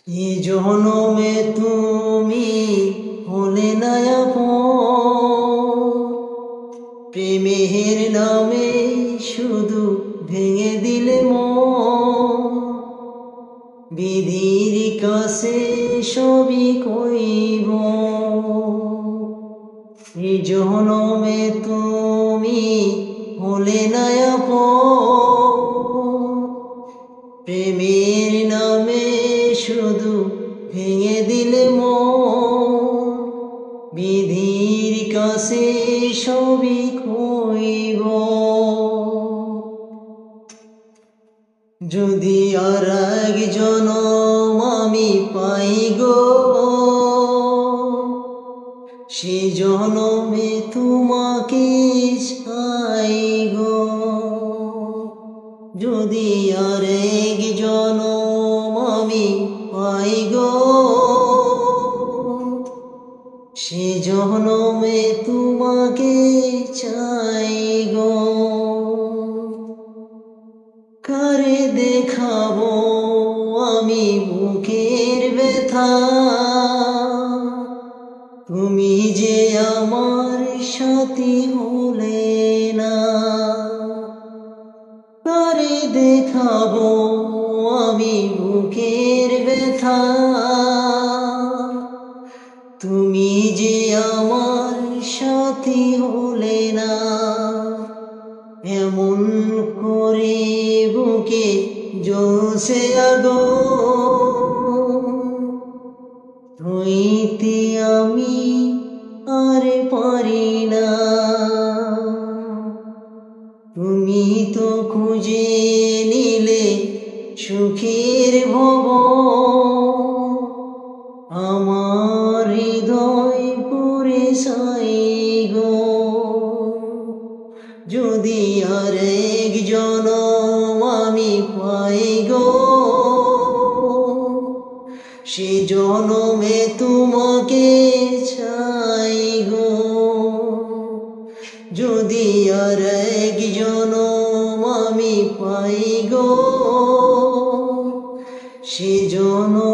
এ জনমে তুমি হলে না আপন, প্রেমের নামে শুধু ভেঙে দিলে মন। বিধির কাছে সবই কইব, এ জনমে তুমি হলে না আপন, প্রেমের নামে শুধু ভেঙে দিলে মন। বিধির কাছে সবই কইব, যদি আর এক জনম আমি পাই গো, সে জনমে তোমাকে চাই গো। যদি আর এক জনম আমি পাই গো, সে জনমে তোমাকে চাই গো। কারে দেখাবো আমি বুকের ব্যথা, তুমি যে আমার সাথী হলে না। কারে দেখাবো আমি বুকের ব্যথা, তুমি যে আমার সাথী হলে না। এমন করে বুকে জ্বলছে আগুন, হইতে আমি আর পারি না। তুমি তো খুঁজে নিলে সুখের ভবন, আমার হৃদয় পুরে ছাই গো। যদি আর এক জনম আমি পাই গো, সে জনমে তোমাকে চাই গো। যদি আর এক জনম আমি পাই গো, সে জনম